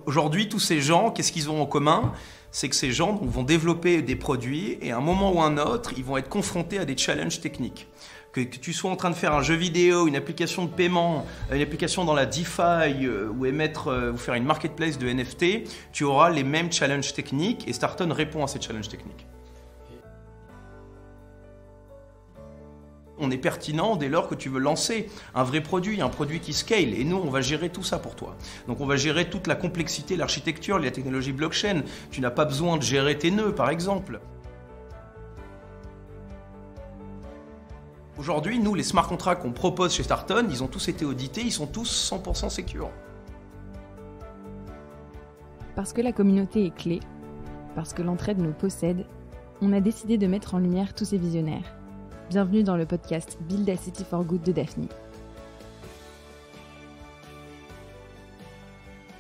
Aujourd'hui, tous ces gens, qu'est-ce qu'ils ont en commun? C'est que ces gens vont développer des produits et à un moment ou un autre, ils vont être confrontés à des challenges techniques. Que tu sois en train de faire un jeu vidéo, une application de paiement, une application dans la DeFi ou faire une marketplace de NFT, tu auras les mêmes challenges techniques et Starton répond à ces challenges techniques. On est pertinent dès lors que tu veux lancer un vrai produit, un produit qui scale. Et nous, on va gérer tout ça pour toi. Donc on va gérer toute la complexité, l'architecture, la technologie blockchain. Tu n'as pas besoin de gérer tes nœuds, par exemple. Aujourd'hui, nous, les smart contracts qu'on propose chez Starton, ils ont tous été audités, ils sont tous 100% sécures. Parce que la communauté est clé, parce que l'entraide nous possède, on a décidé de mettre en lumière tous ces visionnaires. Bienvenue dans le podcast Build a City for Good de Daphne.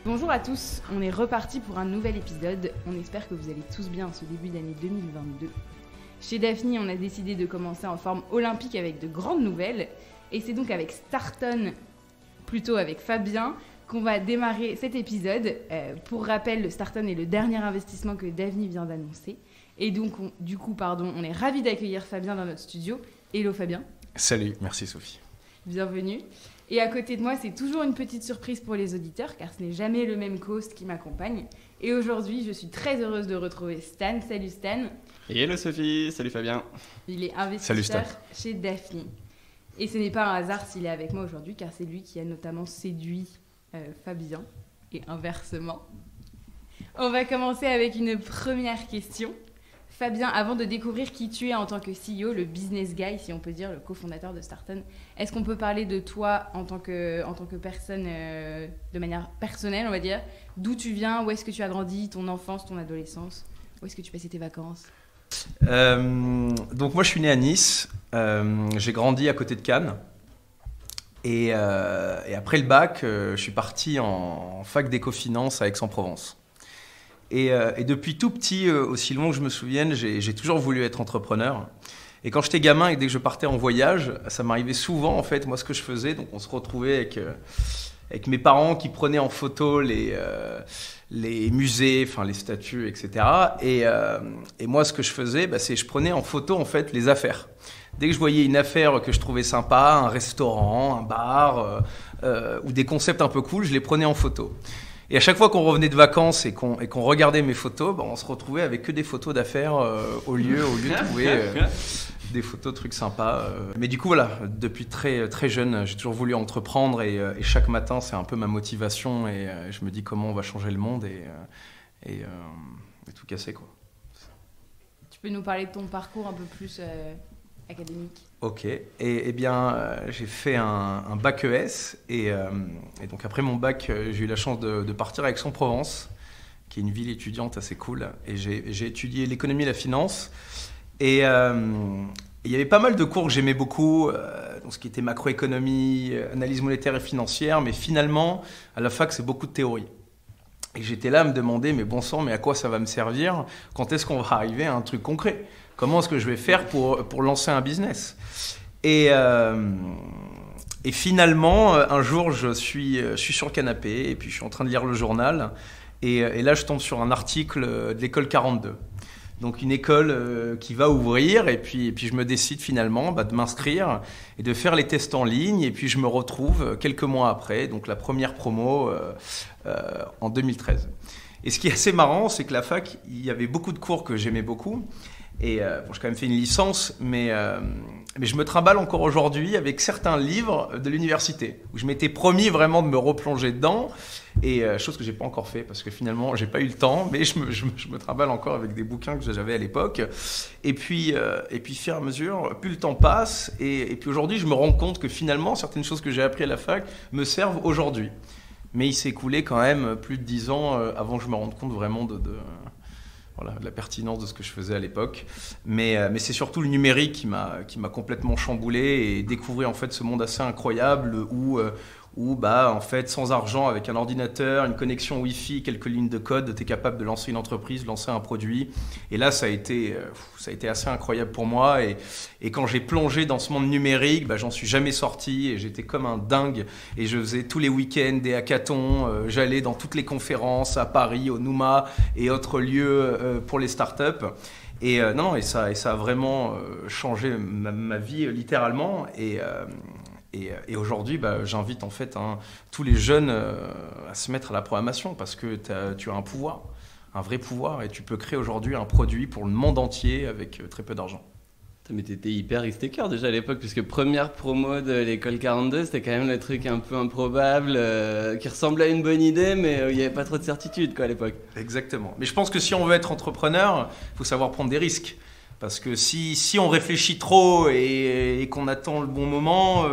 Bonjour à tous, on est reparti pour un nouvel épisode. On espère que vous allez tous bien en ce début d'année 2022. Chez Daphne, on a décidé de commencer en forme olympique avec de grandes nouvelles. Et c'est donc avec Starton, plutôt avec Fabien, qu'on va démarrer cet épisode. Pour rappel, le Starton est le dernier investissement que Daphne vient d'annoncer. Et donc, on est ravis d'accueillir Fabien dans notre studio. Hello Fabien. Salut, merci Sophie. Bienvenue. Et à côté de moi, c'est toujours une petite surprise pour les auditeurs, car ce n'est jamais le même host qui m'accompagne. Et aujourd'hui, je suis très heureuse de retrouver Stan. Salut Stan. Hello Sophie, salut Fabien. Il est investisseur chez Daphne. Et ce n'est pas un hasard s'il est avec moi aujourd'hui, car c'est lui qui a notamment séduit Fabien, et inversement. On va commencer avec une première question. Fabien, avant de découvrir qui tu es en tant que CEO, le business guy, si on peut dire, le cofondateur de Starton, est-ce qu'on peut parler de toi en tant que personne de manière personnelle, on va dire? D'où tu viens, où est-ce que tu as grandi, ton enfance, ton adolescence? Où est-ce que tu passais tes vacances? Donc moi je suis né à Nice, j'ai grandi à côté de Cannes et après le bac, je suis parti en fac d'éco-finance à Aix-en-Provence. Et depuis tout petit, aussi long que je me souvienne, j'ai toujours voulu être entrepreneur. Et quand j'étais gamin et dès que je partais en voyage, ça m'arrivait souvent en fait, moi ce que je faisais, donc on se retrouvait avec mes parents qui prenaient en photo les musées, enfin les statues, etc. Et moi ce que je faisais, c'est je prenais en photo en fait les affaires. Dès que je voyais une affaire que je trouvais sympa, un restaurant, un bar ou des concepts un peu cool, je les prenais en photo. Et à chaque fois qu'on revenait de vacances et qu'on regardait mes photos, on se retrouvait avec que des photos d'affaires au lieu de trouver des photos de trucs sympas. Mais du coup, voilà, depuis très, très jeune, j'ai toujours voulu entreprendre et chaque matin, c'est un peu ma motivation et je me dis comment on va changer le monde et tout casser, quoi. Tu peux nous parler de ton parcours un peu plus académique? Ok, et bien j'ai fait un bac ES et donc après mon bac j'ai eu la chance de partir à Aix-en-Provence qui est une ville étudiante assez cool et j'ai étudié l'économie et la finance et il y avait pas mal de cours que j'aimais beaucoup, donc ce qui était macroéconomie, analyse monétaire et financière, mais finalement à la fac c'est beaucoup de théorie. Et j'étais là à me demander, mais bon sang, mais à quoi ça va me servir? Quand est-ce qu'on va arriver à un truc concret? Comment est-ce que je vais faire pour lancer un business? Et finalement, un jour, je suis sur le canapé et puis je suis en train de lire le journal. Et là, je tombe sur un article de l'école 42. Donc une école qui va ouvrir et puis je me décide finalement de m'inscrire et de faire les tests en ligne. Et puis je me retrouve quelques mois après, donc la première promo en 2013. Et ce qui est assez marrant, c'est que la fac, il y avait beaucoup de cours que j'aimais beaucoup. Et j'ai quand même fait une licence, mais je me trimballe encore aujourd'hui avec certains livres de l'université où je m'étais promis vraiment de me replonger dedans. Et chose que j'ai pas encore fait parce que finalement j'ai pas eu le temps, mais je me trimballe encore avec des bouquins que j'avais à l'époque. Et puis fur et à mesure, plus le temps passe, et puis aujourd'hui je me rends compte que finalement certaines choses que j'ai appris à la fac me servent aujourd'hui. Mais il s'est écoulé quand même plus de 10 ans avant que je me rende compte vraiment de la pertinence de ce que je faisais à l'époque. Mais c'est surtout le numérique qui m'a complètement chamboulé et découvrir en fait ce monde assez incroyable où où en fait, sans argent, avec un ordinateur, une connexion Wi-Fi, quelques lignes de code, tu es capable de lancer une entreprise, lancer un produit. Et là, ça a été assez incroyable pour moi. Et quand j'ai plongé dans ce monde numérique, j'en suis jamais sorti et j'étais comme un dingue. Et je faisais tous les week-ends des hackathons. J'allais dans toutes les conférences à Paris, au Nouma et autres lieux pour les startups. Et ça a vraiment changé ma vie littéralement. Et aujourd'hui, j'invite en fait tous les jeunes à se mettre à la programmation parce que tu as un pouvoir, un vrai pouvoir, et tu peux créer aujourd'hui un produit pour le monde entier avec très peu d'argent. Mais t'étais hyper risk-taker déjà à l'époque, puisque première promo de l'école 42, c'était quand même le truc un peu improbable, qui ressemblait à une bonne idée, mais il n'y avait pas trop de certitude à l'époque. Exactement. Mais je pense que si on veut être entrepreneur, il faut savoir prendre des risques. Parce que si on réfléchit trop et qu'on attend le bon moment,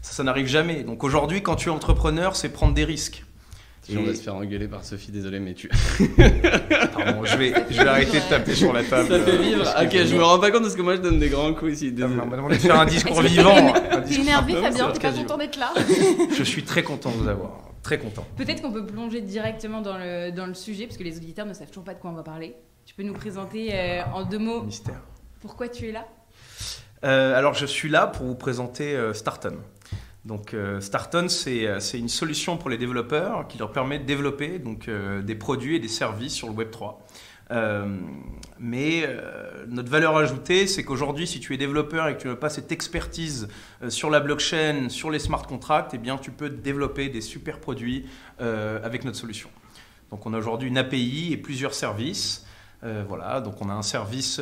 ça n'arrive jamais. Donc aujourd'hui, quand tu es entrepreneur, c'est prendre des risques. On va se faire engueuler par Sophie, désolé, mais tu... Pardon, je vais arrêter de taper sur la table. Ça fait vivre. Ok, je me rends pas compte parce que moi je donne des grands coups ici. On va demander de faire un discours vivant. T'es énervé, Fabien, t'es pas content d'être là. Je suis très content de vous avoir. Très content. Peut-être qu'on peut plonger directement dans le sujet, parce que les auditeurs ne savent toujours pas de quoi on va parler. Tu peux nous présenter en 2 mots mystère. Pourquoi tu es là? Alors, je suis là pour vous présenter Starton. Donc, Starton, c'est une solution pour les développeurs qui leur permet de développer des produits et des services sur le Web3. Mais notre valeur ajoutée, c'est qu'aujourd'hui, si tu es développeur et que tu n'as pas cette expertise sur la blockchain, sur les smart contracts, eh bien, tu peux développer des super produits avec notre solution. Donc, on a aujourd'hui une API et plusieurs services. Voilà, donc on a un service.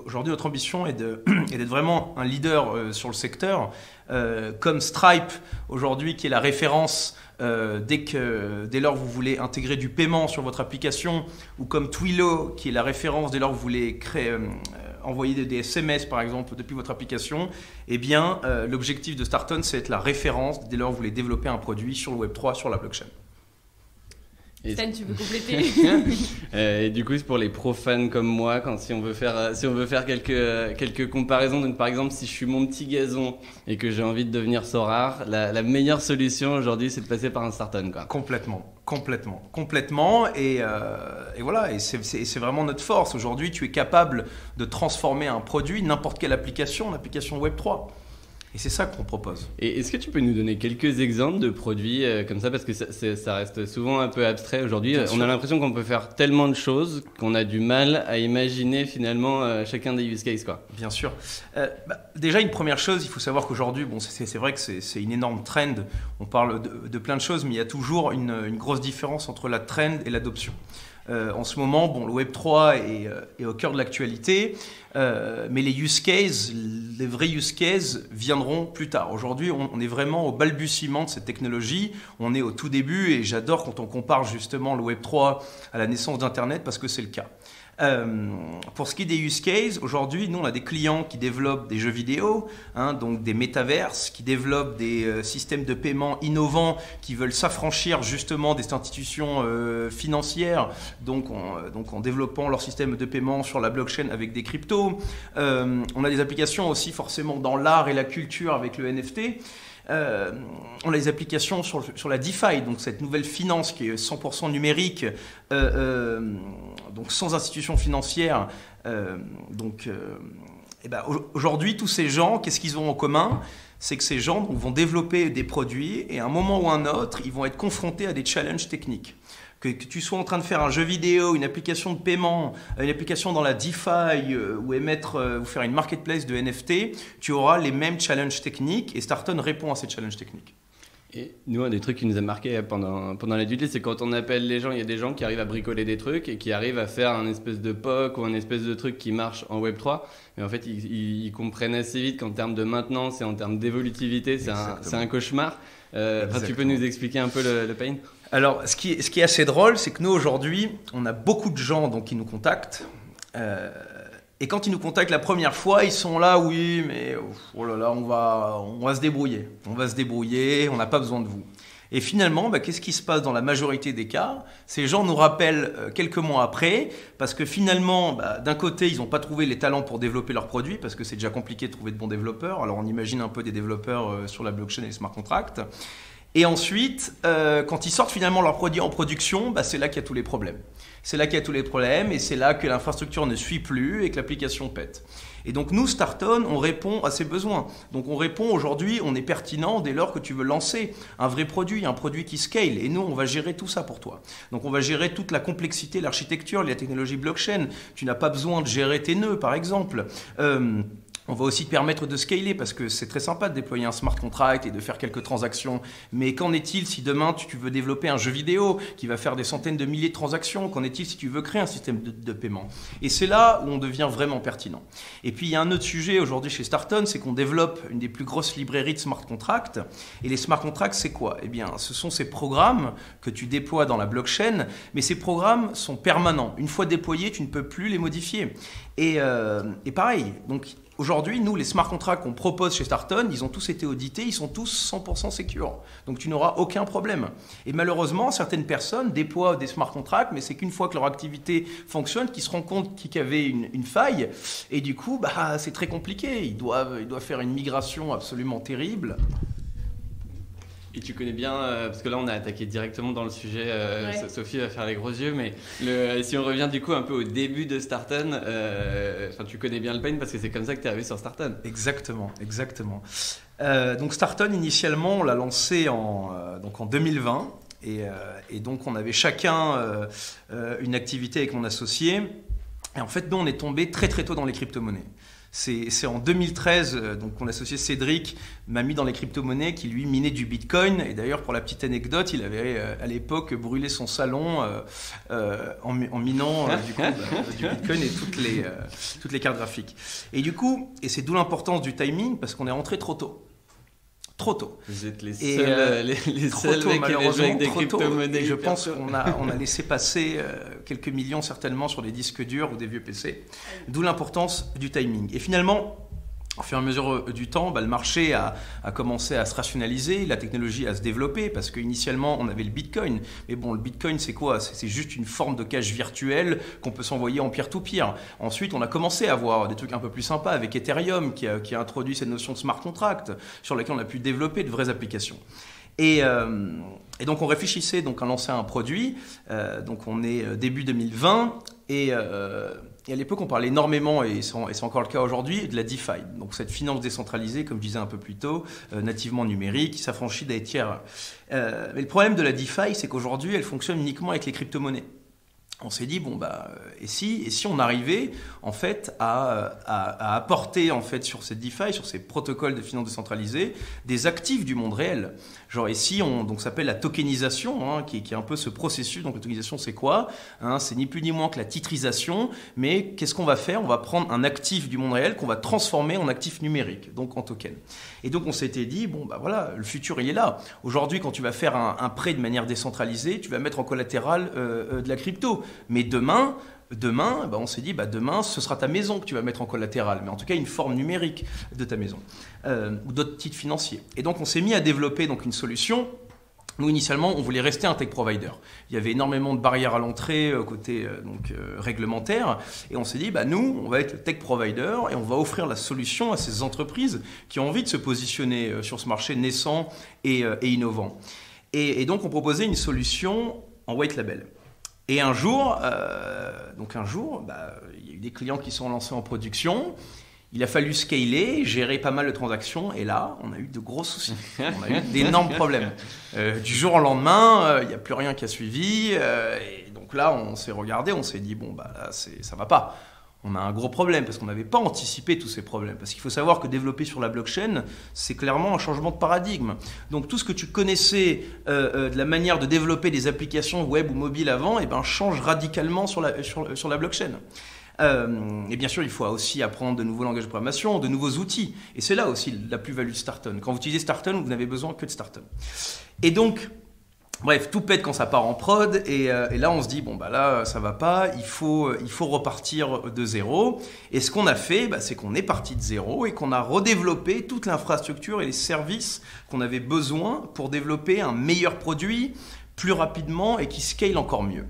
Aujourd'hui, notre ambition est d'être vraiment un leader sur le secteur, comme Stripe aujourd'hui, qui est la référence dès lors que vous voulez intégrer du paiement sur votre application, ou comme Twilio, qui est la référence dès lors que vous voulez envoyer des SMS par exemple depuis votre application. Eh bien, l'objectif de Starton, c'est être la référence dès lors que vous voulez développer un produit sur le Web3, sur la blockchain. Stan, tu veux compléter? Et du coup, c'est pour les profanes comme moi, si on veut faire quelques comparaisons. Donc, par exemple, si je suis mon petit gazon et que j'ai envie de devenir Sorare, la meilleure solution aujourd'hui, c'est de passer par un Starton, quoi. Complètement. Et voilà. Et c'est vraiment notre force. Aujourd'hui, tu es capable de transformer un produit, n'importe quelle application, en application Web3. Et c'est ça qu'on propose. Et est-ce que tu peux nous donner quelques exemples de produits comme ça? Parce que ça reste souvent un peu abstrait aujourd'hui. On a l'impression qu'on peut faire tellement de choses qu'on a du mal à imaginer finalement chacun des use cases, quoi. Bien sûr. Déjà, une première chose, il faut savoir qu'aujourd'hui, c'est vrai que c'est une énorme trend. On parle de plein de choses, mais il y a toujours une grosse différence entre la trend et l'adoption. En ce moment, le Web3 est au cœur de l'actualité, mais les use cases, les vrais use cases viendront plus tard. Aujourd'hui, on est vraiment au balbutiement de cette technologie, on est au tout début, et j'adore quand on compare justement le Web3 à la naissance d'Internet, parce que c'est le cas. Pour ce qui est des use cases, aujourd'hui, nous, on a des clients qui développent des jeux vidéo, donc des métaverses, qui développent des systèmes de paiement innovants, qui veulent s'affranchir justement des institutions financières, donc en développant leur système de paiement sur la blockchain avec des cryptos. On a des applications aussi forcément dans l'art et la culture avec le NFT. On a des applications sur la DeFi, donc cette nouvelle finance qui est 100% numérique, donc sans institution financière. Aujourd'hui, tous ces gens, qu'est-ce qu'ils ont en commun? C'est que ces gens vont développer des produits et à un moment ou un autre, ils vont être confrontés à des challenges techniques. Que tu sois en train de faire un jeu vidéo, une application de paiement, une application dans la DeFi ou faire une marketplace de NFT, tu auras les mêmes challenges techniques et Starton répond à ces challenges techniques. Et nous, un des trucs qui nous a marqué pendant la due, c'est quand on appelle les gens, il y a des gens qui arrivent à bricoler des trucs et qui arrivent à faire un espèce de POC ou un espèce de truc qui marche en Web3. Mais en fait, ils comprennent assez vite qu'en termes de maintenance et en termes d'évolutivité, c'est un cauchemar. Tu peux nous expliquer un peu le pain? Alors, ce qui est assez drôle, c'est que nous, aujourd'hui, on a beaucoup de gens qui nous contactent. Et quand ils nous contactent la première fois, ils sont là, oui, mais oh là là, on va se débrouiller. On va se débrouiller, on n'a pas besoin de vous. Et finalement, qu'est-ce qui se passe dans la majorité des cas? Ces gens nous rappellent quelques mois après, parce que finalement, d'un côté, ils n'ont pas trouvé les talents pour développer leurs produits, parce que c'est déjà compliqué de trouver de bons développeurs. Alors on imagine un peu des développeurs sur la blockchain et les smart contracts. Et ensuite, quand ils sortent finalement leurs produits en production, c'est là qu'il y a tous les problèmes. C'est là qu'il y a tous les problèmes et c'est là que l'infrastructure ne suit plus et que l'application pète. Et donc nous, Starton, on répond à ces besoins. Donc on répond aujourd'hui, on est pertinent dès lors que tu veux lancer un vrai produit, un produit qui scale. Et nous, on va gérer tout ça pour toi. Donc on va gérer toute la complexité, l'architecture, la technologie blockchain. Tu n'as pas besoin de gérer tes nœuds, par exemple. On va aussi te permettre de scaler parce que c'est très sympa de déployer un smart contract et de faire quelques transactions. Mais qu'en est-il si demain tu veux développer un jeu vidéo qui va faire des centaines de milliers de transactions? Qu'en est-il si tu veux créer un système de paiement? Et c'est là où on devient vraiment pertinent. Et puis il y a un autre sujet aujourd'hui chez Starton, c'est qu'on développe une des plus grosses librairies de smart contracts. Et les smart contracts, c'est quoi? Eh bien, ce sont ces programmes que tu déploies dans la blockchain, mais ces programmes sont permanents. Une fois déployés, tu ne peux plus les modifier. Et pareil, donc aujourd'hui, nous, les smart contracts qu'on propose chez Starton, ils ont tous été audités, ils sont tous 100% sécures. Donc tu n'auras aucun problème. Et malheureusement, certaines personnes déploient des smart contracts, mais c'est qu'une fois que leur activité fonctionne, qu'ils se rendent compte qu'il y avait une faille. Et du coup, c'est très compliqué. Ils doivent faire une migration absolument terrible. Et tu connais bien, parce que là on a attaqué directement dans le sujet, Sophie va faire les gros yeux, mais si on revient du coup un peu au début de Starton, tu connais bien le pain parce que c'est comme ça que tu es arrivé sur Starton. Exactement. Donc Starton, initialement, on l'a lancé en 2020, et donc on avait chacun une activité avec mon associé, et en fait nous on est tombé très très tôt dans les crypto-monnaies. C'est en 2013, donc mon associé Cédric m'a mis dans les crypto-monnaies qui lui minait du Bitcoin. Et d'ailleurs, pour la petite anecdote, il avait à l'époque brûlé son salon en minant du Bitcoin et toutes les cartes graphiques. Et du coup, et c'est d'où l'importance du timing, parce qu'on est rentré trop tôt. Trop tôt. Vous êtes les seuls mecs qui avaient joué avec des crypto-monnaies. Et je pense qu'on a laissé passer quelques millions certainement sur des disques durs ou des vieux PC. D'où l'importance du timing. Et finalement, au fur et à mesure du temps, le marché a commencé à se rationaliser, la technologie à se développer, parce qu'initialement, on avait le Bitcoin. Mais bon, le Bitcoin, c'est quoi? C'est juste une forme de cash virtuel qu'on peut s'envoyer en peer-to-peer. Ensuite, on a commencé à avoir des trucs un peu plus sympas avec Ethereum, qui a introduit cette notion de smart contract, sur laquelle on a pu développer de vraies applications. Et donc, on réfléchissait donc à lancer un produit. Donc, on est début 2020, et à l'époque, on parlait énormément, et c'est encore le cas aujourd'hui, de la DeFi. Donc cette finance décentralisée, comme je disais un peu plus tôt, nativement numérique, qui s'affranchit des tiers. Mais le problème de la DeFi, c'est qu'aujourd'hui, elle fonctionne uniquement avec les crypto-monnaies. On s'est dit, et si on arrivait en fait à apporter en fait sur cette DeFi, sur ces protocoles de finance décentralisée, des actifs du monde réel. Genre ici, donc ça s'appelle la tokenisation, qui est un peu ce processus. Donc la tokenisation, c'est quoi? C'est ni plus ni moins que la titrisation. Mais qu'est-ce qu'on va faire? On va prendre un actif du monde réel qu'on va transformer en actif numérique, donc en token. Et donc on s'était dit, le futur il est là. Aujourd'hui, quand tu vas faire un prêt de manière décentralisée, tu vas mettre en collatéral de la crypto. Mais demain, on s'est dit, demain, ce sera ta maison que tu vas mettre en collatéral, mais en tout cas une forme numérique de ta maison, ou d'autres titres financiers. Et donc, on s'est mis à développer donc une solution. Nous, initialement, on voulait rester un tech provider. Il y avait énormément de barrières à l'entrée côté réglementaire, et on s'est dit, nous, on va être le tech provider, et on va offrir la solution à ces entreprises qui ont envie de se positionner sur ce marché naissant et innovant. Et donc, on proposait une solution en white label. Et un jour, il y a eu des clients qui sont lancés en production. Il a fallu scaler, gérer pas mal de transactions. Et là, on a eu de gros soucis. On a eu d'énormes problèmes. Du jour au lendemain, il n'y a plus rien qui a suivi. Et donc là, on s'est regardé, on s'est dit, là, ça va pas. On a un gros problème parce qu'on n'avait pas anticipé tous ces problèmes. Parce qu'il faut savoir que développer sur la blockchain, c'est clairement un changement de paradigme. Donc tout ce que tu connaissais de la manière de développer des applications web ou mobiles avant, change radicalement sur la blockchain. Et bien sûr, il faut aussi apprendre de nouveaux langages de programmation, de nouveaux outils. Et c'est là aussi la plus-value de Starton. Quand vous utilisez Starton, vous n'avez besoin que de Starton. Et donc, Bref, tout pète quand ça part en prod et là on se dit bon bah là ça va pas, il faut repartir de zéro. Et ce qu'on a fait, c'est qu'on est parti de zéro et qu'on a redéveloppé toute l'infrastructure et les services qu'on avait besoin pour développer un meilleur produit plus rapidement et qui scale encore mieux.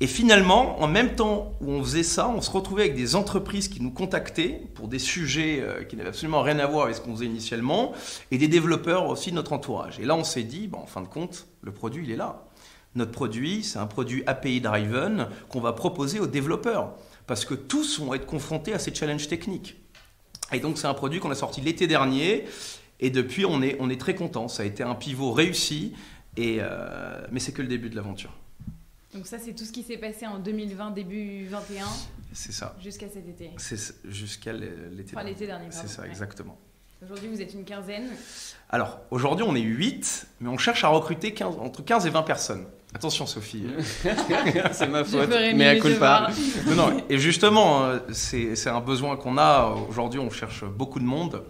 Et finalement, en même temps où on faisait ça, on se retrouvait avec des entreprises qui nous contactaient pour des sujets qui n'avaient absolument rien à voir avec ce qu'on faisait initialement, et des développeurs aussi de notre entourage. Et là, on s'est dit, en fin de compte, le produit, il est là. Notre produit, c'est un produit API-driven qu'on va proposer aux développeurs, parce que tous vont être confrontés à ces challenges techniques. Et donc, c'est un produit qu'on a sorti l'été dernier, et depuis, on est très content. Ça a été un pivot réussi, mais c'est que le début de l'aventure. Donc ça, c'est tout ce qui s'est passé en 2020, début 2021. C'est ça. Jusqu'à cet été. Jusqu'à l'été dernier. L'été dernier, c'est ça, exactement. Aujourd'hui, vous êtes une quinzaine. Alors, aujourd'hui, on est 8, mais on cherche à recruter entre 15 et 20 personnes. Attention, Sophie. C'est ma faute, mais à coup pas. Non, et justement, c'est un besoin qu'on a. Aujourd'hui, on cherche beaucoup de monde.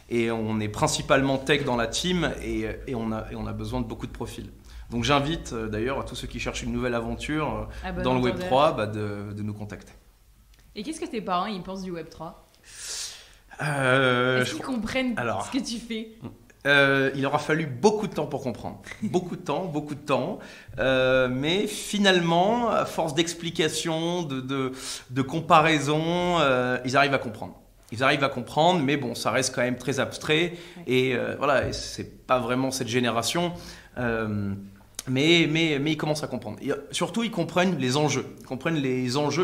Et on est principalement tech dans la team et on a besoin de beaucoup de profils. Donc j'invite d'ailleurs à tous ceux qui cherchent une nouvelle aventure dans le Web3 de nous contacter. Et qu'est-ce que tes parents ils pensent du Web3 Est-ce qu'ils comprennent ce que tu fais il aura fallu beaucoup de temps pour comprendre. Beaucoup de temps. Mais finalement, à force d'explications, de comparaisons, ils arrivent à comprendre. Mais bon, ça reste quand même très abstrait. Et et c'est pas vraiment cette génération. Mais ils commencent à comprendre. Et surtout, ils comprennent les enjeux.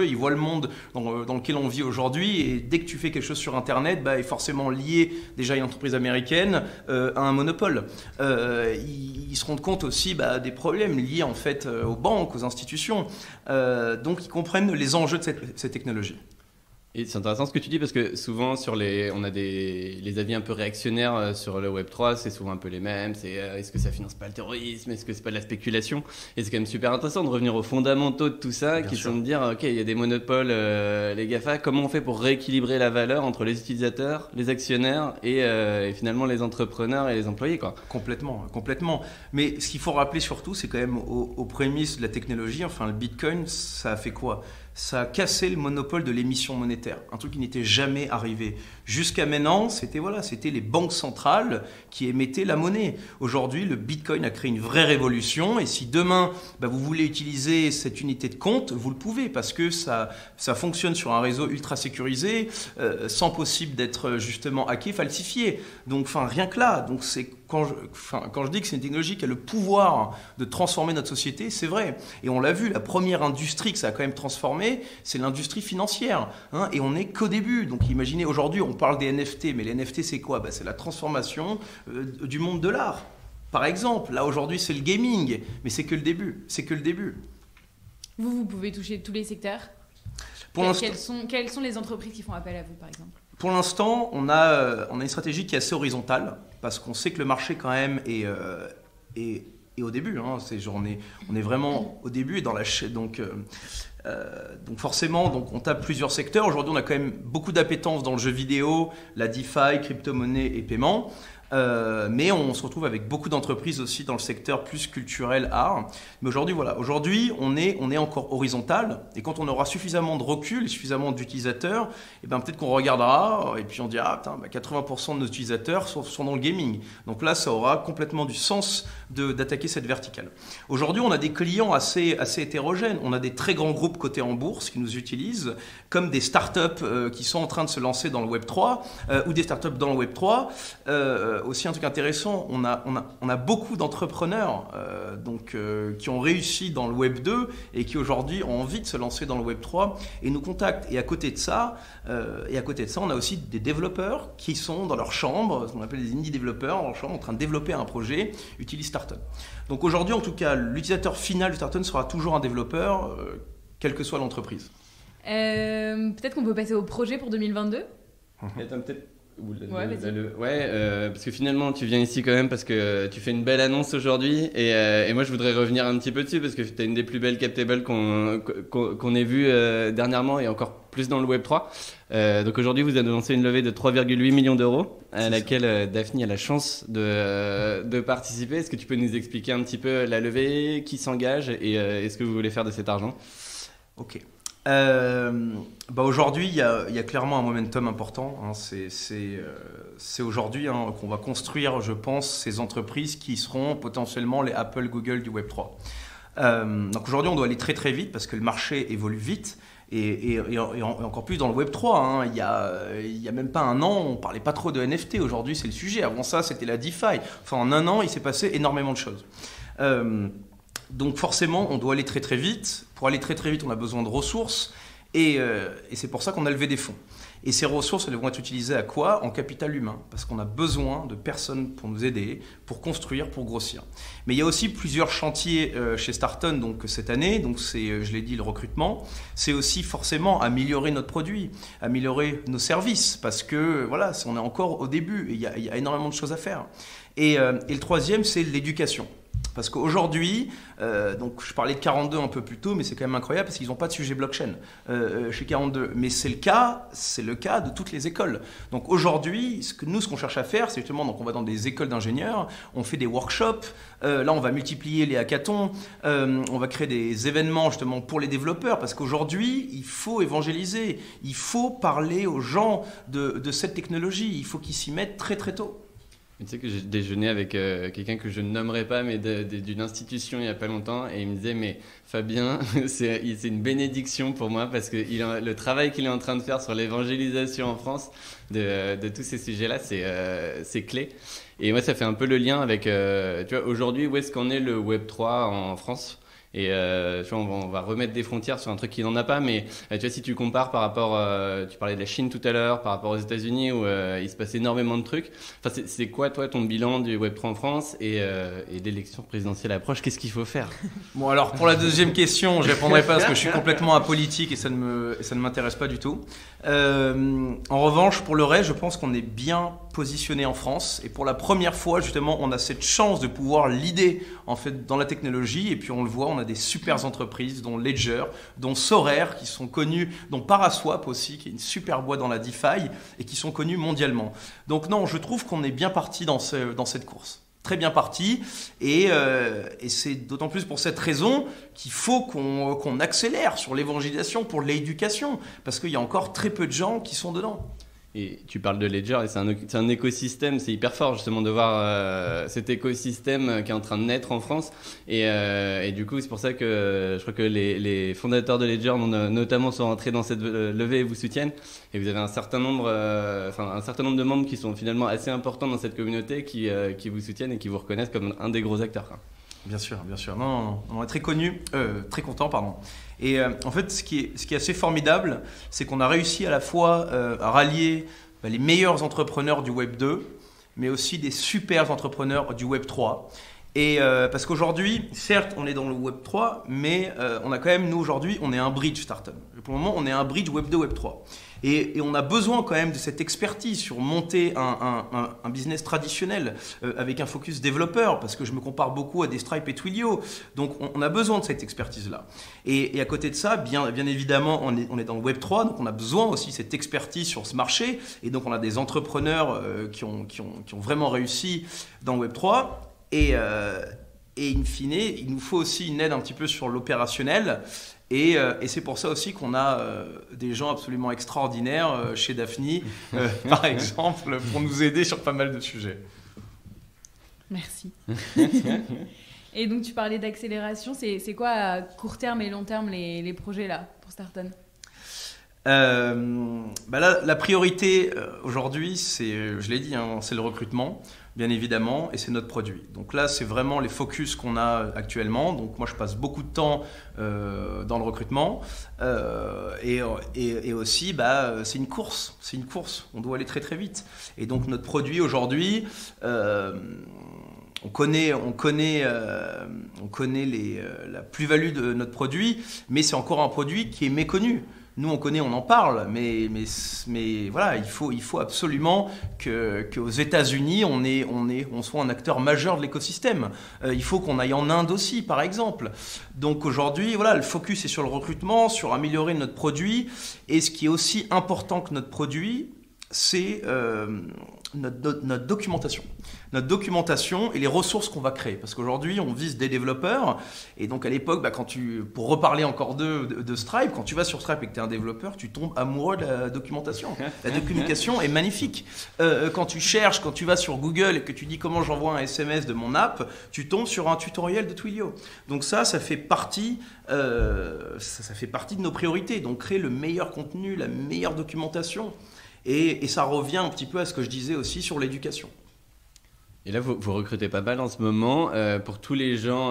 Ils voient le monde dans lequel on vit aujourd'hui. Et dès que tu fais quelque chose sur Internet, est forcément lié déjà à une entreprise américaine, à un monopole. Ils se rendent compte aussi des problèmes liés en fait aux banques, aux institutions. Donc, ils comprennent les enjeux de cette technologie. Et c'est intéressant ce que tu dis parce que souvent on a les avis un peu réactionnaires sur le Web3, c'est souvent un peu les mêmes, c'est est-ce que ça finance pas le terrorisme, est-ce que c'est pas de la spéculation? Et c'est quand même super intéressant de revenir aux fondamentaux de tout ça, Bien sûr. Sont de dire ok, il y a des monopoles, les GAFA, comment on fait pour rééquilibrer la valeur entre les utilisateurs, les actionnaires et finalement les entrepreneurs et les employés quoi. Complètement. Mais ce qu'il faut rappeler surtout, c'est quand même aux prémices de la technologie, enfin le Bitcoin, ça a fait quoi? Ça a cassé le monopole de l'émission monétaire, un truc qui n'était jamais arrivé. Jusqu'à maintenant, c'était les banques centrales qui émettaient la monnaie. Aujourd'hui, le Bitcoin a créé une vraie révolution et si demain, vous voulez utiliser cette unité de compte, vous le pouvez parce que ça fonctionne sur un réseau ultra sécurisé, sans possible d'être justement hacké, falsifié. Donc, rien que là, donc c'est quand je dis que c'est une technologie qui a le pouvoir de transformer notre société, c'est vrai. Et on l'a vu, la première industrie que ça a quand même transformé, c'est l'industrie financière. Et on n'est qu'au début. Donc imaginez, aujourd'hui, on parle des NFT, mais les NFT, c'est quoi? C'est la transformation du monde de l'art. Par exemple, là, aujourd'hui, c'est le gaming, mais c'est que le début. Vous pouvez toucher tous les secteurs. Quelles sont les entreprises qui font appel à vous, par exemple? Pour l'instant, on a une stratégie qui est assez horizontale, parce qu'on sait que le marché, quand même, est au début. On est vraiment au début, dans la chaîne. Donc forcément, on tape plusieurs secteurs. Aujourd'hui, on a quand même beaucoup d'appétence dans le jeu vidéo, la DeFi, crypto-monnaie et paiement. Mais on se retrouve avec beaucoup d'entreprises aussi dans le secteur plus culturel, art. Mais aujourd'hui, on est encore horizontal. Et quand on aura suffisamment de recul, suffisamment d'utilisateurs, peut-être qu'on regardera et puis on dira 80% de nos utilisateurs sont dans le gaming. Donc là, ça aura complètement du sens d'attaquer cette verticale. Aujourd'hui, on a des clients assez hétérogènes. On a des très grands groupes cotés en bourse qui nous utilisent, comme des startups qui sont en train de se lancer dans le Web3 ou des startups dans le Web3. Aussi un truc intéressant, on a beaucoup d'entrepreneurs qui ont réussi dans le Web 2 et qui aujourd'hui ont envie de se lancer dans le Web 3 et nous contactent. Et à côté de ça, on a aussi des développeurs qui sont dans leur chambre, ce qu'on appelle des indie développeurs, dans leur chambre en train de développer un projet, utilisent Starton. Donc aujourd'hui, en tout cas, l'utilisateur final de Starton sera toujours un développeur, quelle que soit l'entreprise. Peut-être qu'on peut passer au projet pour 2022 ? Attends, peut-être Parce que finalement tu viens ici quand même parce que tu fais une belle annonce aujourd'hui et moi je voudrais revenir un petit peu dessus parce que tu as une des plus belles captables qu'on ait vues dernièrement et encore plus dans le Web3. Donc aujourd'hui vous annoncez une levée de 3,8 millions d'euros à laquelle Daphni a la chance de participer. Est-ce que tu peux nous expliquer un petit peu la levée, qui s'engage et ce que vous voulez faire de cet argent? Ok. Aujourd'hui, il y a clairement un momentum important. Hein. C'est aujourd'hui qu'on va construire, je pense, ces entreprises qui seront potentiellement les Apple, Google du Web3. Donc aujourd'hui, on doit aller très très vite parce que le marché évolue vite. Et encore plus dans le Web3, hein. Il y a même pas un an, on parlait pas trop de NFT. Aujourd'hui, c'est le sujet. Avant ça, c'était la DeFi. Enfin, en un an, il s'est passé énormément de choses. Donc forcément, on doit aller très très vite. Pour aller très très vite, on a besoin de ressources. Et c'est pour ça qu'on a levé des fonds. Et ces ressources, elles vont être utilisées à quoi? En capital humain. Parce qu'on a besoin de personnes pour nous aider, pour construire, pour grossir. Mais il y a aussi plusieurs chantiers chez Starton donc, cette année. Donc c'est, je l'ai dit, le recrutement. C'est aussi forcément améliorer notre produit, améliorer nos services. Parce que voilà, on est encore au début et il y a énormément de choses à faire. Et le troisième, c'est l'éducation. Parce qu'aujourd'hui, donc je parlais de 42 un peu plus tôt, mais c'est quand même incroyable parce qu'ils n'ont pas de sujet blockchain chez 42. Mais c'est le cas de toutes les écoles. Donc aujourd'hui, ce qu'on cherche à faire, c'est justement, donc on va dans des écoles d'ingénieurs, on fait des workshops, là on va multiplier les hackathons, on va créer des événements justement pour les développeurs, parce qu'aujourd'hui, il faut évangéliser, il faut parler aux gens de cette technologie, il faut qu'ils s'y mettent très très tôt. Tu sais que j'ai déjeuné avec quelqu'un que je ne nommerai pas, mais d'une institution il n'y a pas longtemps, et il me disait, mais Fabien, c'est une bénédiction pour moi, parce que le travail qu'il est en train de faire sur l'évangélisation en France de tous ces sujets-là, c'est clé. Et moi, ça fait un peu le lien avec, tu vois, aujourd'hui, où est-ce qu'en est le Web3 en France ? Et tu vois, on va remettre des frontières sur un truc qui n'en a pas, mais tu vois, si tu compares par rapport, tu parlais de la Chine tout à l'heure, par rapport aux États-Unis où il se passe énormément de trucs. Enfin, c'est quoi, toi, ton bilan du Web3 en France et l'élection présidentielle approche? Qu'est-ce qu'il faut faire? Bon, alors pour la deuxième question, je répondrai pas parce que je suis complètement apolitique et ça ne m'intéresse pas du tout. En revanche, pour le reste, je pense qu'on est bien positionné en France et pour la première fois, justement, on a cette chance de pouvoir leader en fait dans la technologie et puis on le voit, on a des super entreprises dont Ledger, dont Sorare qui sont connues, dont Paraswap aussi qui est une super boîte dans la DeFi et qui sont connues mondialement. Donc non, je trouve qu'on est bien parti dans cette course. Très bien parti et c'est d'autant plus pour cette raison qu'il faut qu'on accélère sur l'évangélisation pour l'éducation parce qu'il y a encore très peu de gens qui sont dedans. Et tu parles de Ledger et c'est un écosystème, c'est hyper fort justement de voir cet écosystème qui est en train de naître en France et du coup c'est pour ça que je crois que les fondateurs de Ledger notamment sont rentrés dans cette levée et vous soutiennent et vous avez un certain nombre de membres qui sont finalement assez importants dans cette communauté qui vous soutiennent et qui vous reconnaissent comme un des gros acteurs, quoi. Bien sûr, bien sûr. Non, on est très connus, très contents, pardon. Et en fait, ce qui est assez formidable, c'est qu'on a réussi à la fois à rallier les meilleurs entrepreneurs du Web 2, mais aussi des super entrepreneurs du Web 3. Et parce qu'aujourd'hui, certes, on est dans le Web 3, mais on a quand même, nous aujourd'hui, on est un bridge startup. Pour le moment, on est un bridge Web 2, Web 3. Et on a besoin quand même de cette expertise sur monter un business traditionnel avec un focus développeur, parce que je me compare beaucoup à des Stripe et Twilio. Donc on a besoin de cette expertise-là. Et à côté de ça, bien évidemment, on est dans le Web 3, donc on a besoin aussi de cette expertise sur ce marché. Et donc on a des entrepreneurs qui ont vraiment réussi dans le Web 3. Et in fine, il nous faut aussi une aide un petit peu sur l'opérationnel. Et c'est pour ça aussi qu'on a des gens absolument extraordinaires chez Daphni, par exemple, pour nous aider sur pas mal de sujets. Merci. Et donc tu parlais d'accélération, c'est quoi à court terme et long terme les projets là pour Starton? Là, la priorité aujourd'hui, je l'ai dit, hein, c'est le recrutement, bien évidemment, et c'est notre produit. Donc là, c'est vraiment les focus qu'on a actuellement. Donc moi, je passe beaucoup de temps dans le recrutement et aussi, c'est une course. C'est une course. On doit aller très très vite. Et donc notre produit aujourd'hui. On connaît la plus-value de notre produit, mais c'est encore un produit qui est méconnu. Nous, on connaît, on en parle, mais voilà, il faut absolument qu'aux États-Unis, on soit un acteur majeur de l'écosystème. Il faut qu'on aille en Inde aussi, par exemple. Donc aujourd'hui, voilà, le focus est sur le recrutement, sur améliorer notre produit. Et ce qui est aussi important que notre produit, c'est notre documentation. Notre documentation et les ressources qu'on va créer. Parce qu'aujourd'hui, on vise des développeurs. Et donc, à l'époque, pour reparler encore de Stripe, quand tu vas sur Stripe et que tu es un développeur, tu tombes amoureux de la documentation. La documentation est magnifique. Quand tu cherches, quand tu vas sur Google et que tu dis comment j'envoie un SMS de mon app, tu tombes sur un tutoriel de Twilio. Donc ça fait partie de nos priorités. Donc, créer le meilleur contenu, la meilleure documentation. Et ça revient un petit peu à ce que je disais aussi sur l'éducation. Et là, vous recrutez pas mal en ce moment. Pour tous les gens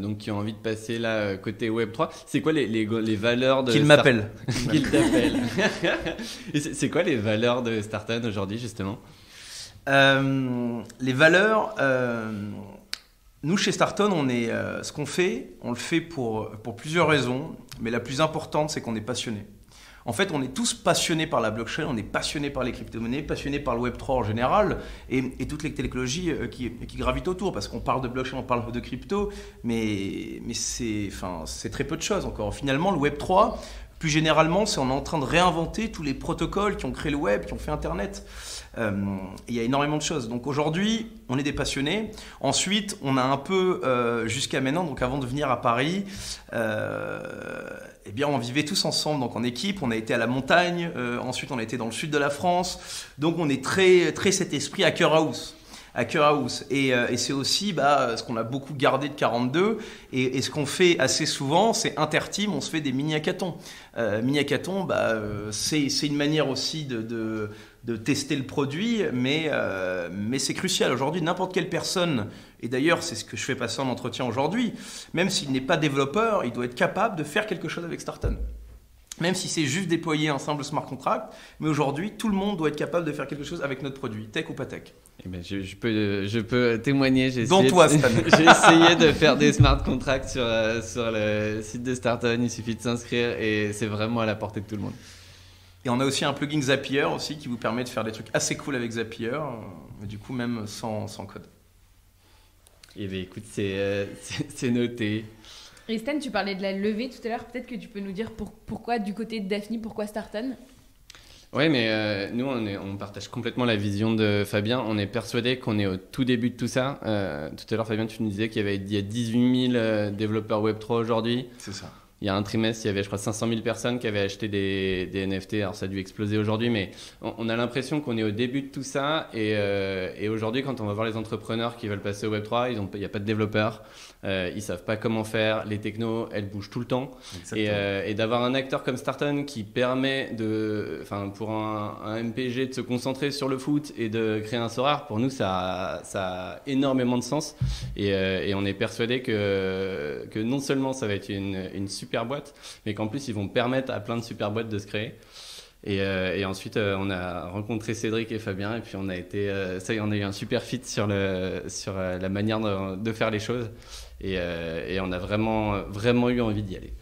donc, qui ont envie de passer là, côté Web3, c'est quoi les valeurs de... Qu'ils m'appellent. Qu'ils t'appellent. Et c'est quoi les valeurs de Starton aujourd'hui, justement? Les valeurs... Nous, chez Starton, ce qu'on fait, on le fait pour plusieurs raisons. Mais la plus importante, c'est qu'on est passionné. En fait, on est tous passionnés par la blockchain, on est passionnés par les crypto-monnaies, passionnés par le Web3 en général et toutes les technologies qui gravitent autour. Parce qu'on parle de blockchain, on parle de crypto, mais c'est très peu de choses encore. Finalement, le Web3, plus généralement, on est en train de réinventer tous les protocoles qui ont créé le web, qui ont fait Internet. Il y a énormément de choses. Donc aujourd'hui, on est des passionnés. Ensuite, on a un peu, jusqu'à maintenant, donc avant de venir à Paris, on vivait tous ensemble, donc en équipe. On a été à la montagne. Ensuite, on a été dans le sud de la France. Donc on est très, très cet esprit hacker house. Et c'est aussi ce qu'on a beaucoup gardé de 42 et ce qu'on fait assez souvent, c'est interteam, on se fait des mini-hackathons. Mini-hackathons, c'est une manière aussi de tester le produit, mais c'est crucial. Aujourd'hui, n'importe quelle personne, et d'ailleurs c'est ce que je fais passer en entretien aujourd'hui, même s'il n'est pas développeur, il doit être capable de faire quelque chose avec Starton. Même si c'est juste déployer un simple smart contract, mais aujourd'hui, tout le monde doit être capable de faire quelque chose avec notre produit, tech ou pas tech. Eh ben, je peux témoigner. Dont toi, Stan. J'ai essayé de faire des smart contracts sur le site de Starton. Il suffit de s'inscrire et c'est vraiment à la portée de tout le monde. Et on a aussi un plugin Zapier aussi qui vous permet de faire des trucs assez cool avec Zapier, mais du coup même sans code. Eh bien, écoute, c'est noté. Et Stan, tu parlais de la levée tout à l'heure. Peut-être que tu peux nous dire pourquoi du côté de Daphne, pourquoi Starton? Oui, mais nous, on partage complètement la vision de Fabien. On est persuadé qu'on est au tout début de tout ça. Tout à l'heure, Fabien, tu nous disais qu'il y a 18 000 développeurs Web3 aujourd'hui. C'est ça. Il y a un trimestre, il y avait, je crois, 500 000 personnes qui avaient acheté des NFT. Alors, ça a dû exploser aujourd'hui, mais on a l'impression qu'on est au début de tout ça. Et aujourd'hui, quand on va voir les entrepreneurs qui veulent passer au Web3, il n'y a pas de développeurs. Ils ne savent pas comment faire. Les technos, elles bougent tout le temps. Et d'avoir un acteur comme Starton qui permet pour un MPG de se concentrer sur le foot et de créer un Sorare, pour nous, ça a énormément de sens. Et on est persuadé que non seulement ça va être une super boîte, mais qu'en plus, ils vont permettre à plein de super boîtes de se créer. Et ensuite, on a rencontré Cédric et Fabien, et puis on a eu un super fit sur la manière de faire les choses. Et on a vraiment, vraiment eu envie d'y aller.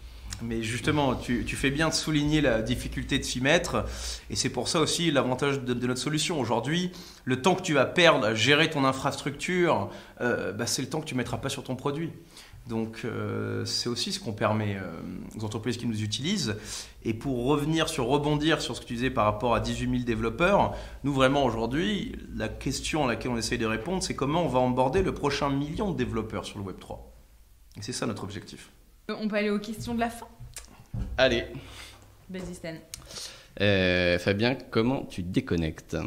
Mais justement, tu fais bien de souligner la difficulté de s'y mettre. Et c'est pour ça aussi l'avantage de notre solution. Aujourd'hui, le temps que tu vas perdre à gérer ton infrastructure, c'est le temps que tu ne mettras pas sur ton produit. Donc c'est aussi ce qu'on permet aux entreprises qui nous utilisent. Et pour rebondir sur ce que tu disais par rapport à 18 000 développeurs, nous vraiment aujourd'hui, la question à laquelle on essaye de répondre, c'est comment on va onboarder le prochain million de développeurs sur le Web3. Et c'est ça notre objectif. On peut aller aux questions de la fin. Allez. Vas-y Stan. Fabien, comment tu déconnectes?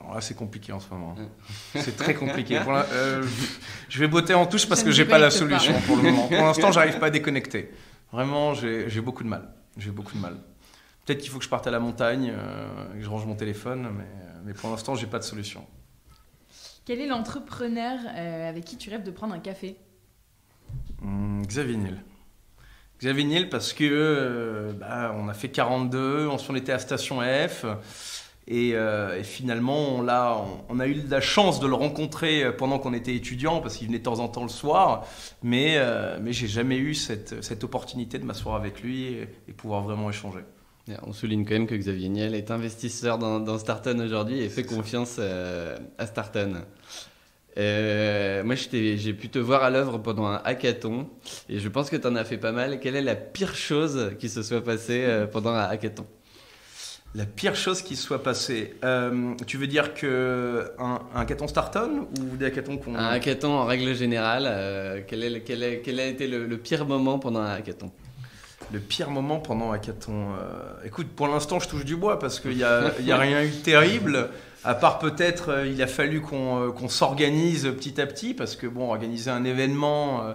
Alors là, c'est compliqué en ce moment. C'est très compliqué. Je vais botter en touche parce que j'ai pas la solution pour le moment. Pour l'instant, j'arrive pas à déconnecter. Vraiment, j'ai beaucoup de mal. Peut-être qu'il faut que je parte à la montagne, que je range mon téléphone, mais pour l'instant, j'ai pas de solution. Quel est l'entrepreneur avec qui tu rêves de prendre un café? Xavier Niel parce que on a fait 42, ensuite on était à Station F. Et finalement, on a eu la chance de le rencontrer pendant qu'on était étudiant, parce qu'il venait de temps en temps le soir, mais j'ai jamais eu cette opportunité de m'asseoir avec lui et pouvoir vraiment échanger. On souligne quand même que Xavier Niel est investisseur dans Starton aujourd'hui et fait confiance à Starton. Moi, j'ai pu te voir à l'œuvre pendant un hackathon et je pense que tu en as fait pas mal. Quelle est la pire chose qui se soit passée pendant un hackathon ? La pire chose qui soit passée, tu veux dire un hackathon Starton ou des hackathons qu'on... Un hackathon en règle générale, quel a été le pire moment pendant un hackathon ? Le pire moment pendant un hackathon, écoute, pour l'instant je touche du bois parce qu'il y a rien eu de terrible, à part peut-être il a fallu qu'on s'organise petit à petit, parce que bon, organiser un événement...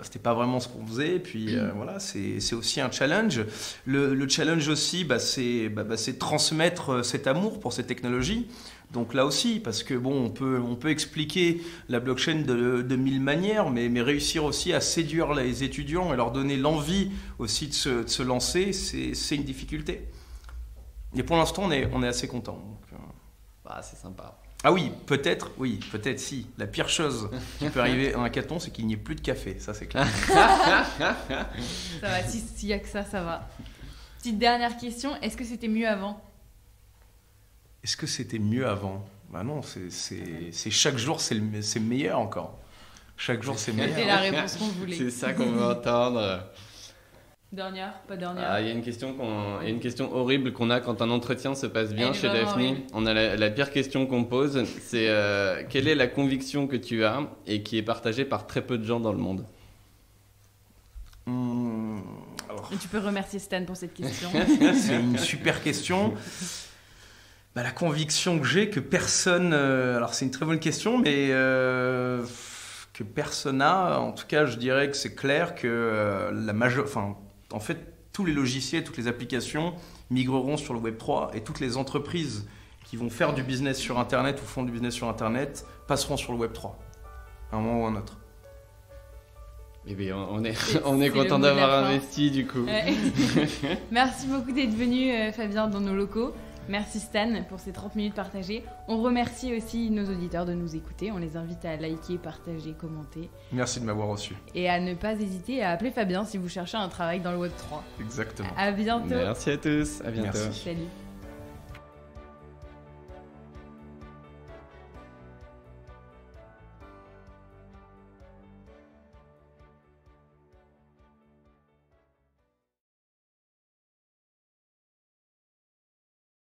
c'était pas vraiment ce qu'on faisait, puis voilà, c'est aussi un challenge. Le challenge aussi, c'est transmettre cet amour pour ces technologies. Donc là aussi, parce que bon, on peut expliquer la blockchain de mille manières, mais réussir aussi à séduire les étudiants et leur donner l'envie aussi de se lancer, c'est une difficulté. Et pour l'instant, on est assez content. C'est sympa. Ah oui, peut-être si. La pire chose qui peut arriver à un hackathon, c'est qu'il n'y ait plus de café, ça c'est clair. Ça va, s'il n'y a que ça va. Petite dernière question, est-ce que c'était mieux avant ? Est-ce que c'était mieux avant ? Bah non, c'est chaque jour c'est meilleur encore. Chaque jour c'est meilleur. C'était la réponse qu'on voulait. C'est ça qu'on veut entendre. Dernière, pas dernière. Il y a une question horrible qu'on a quand un entretien se passe bien chez Daphné. On a la pire question qu'on pose, c'est quelle est la conviction que tu as et qui est partagée par très peu de gens dans le monde ? Et tu peux remercier Stan pour cette question. C'est une super question. La conviction que j'ai que personne... alors c'est une très bonne question, mais que personne n'a. En tout cas, je dirais que c'est clair que en fait, tous les logiciels, toutes les applications migreront sur le Web3 et toutes les entreprises qui vont faire du business sur Internet ou font du business sur Internet passeront sur le Web3, à un moment ou à un autre. Eh bien, on est content d'avoir investi du coup. Ouais. Merci beaucoup d'être venu, Fabien, dans nos locaux. Merci Stan pour ces 30 minutes partagées. On remercie aussi nos auditeurs de nous écouter. On les invite à liker, partager, commenter. Merci de m'avoir reçu. Et à ne pas hésiter à appeler Fabien si vous cherchez un travail dans le Web3. Exactement. À bientôt. Merci à tous. À bientôt. Merci. Salut.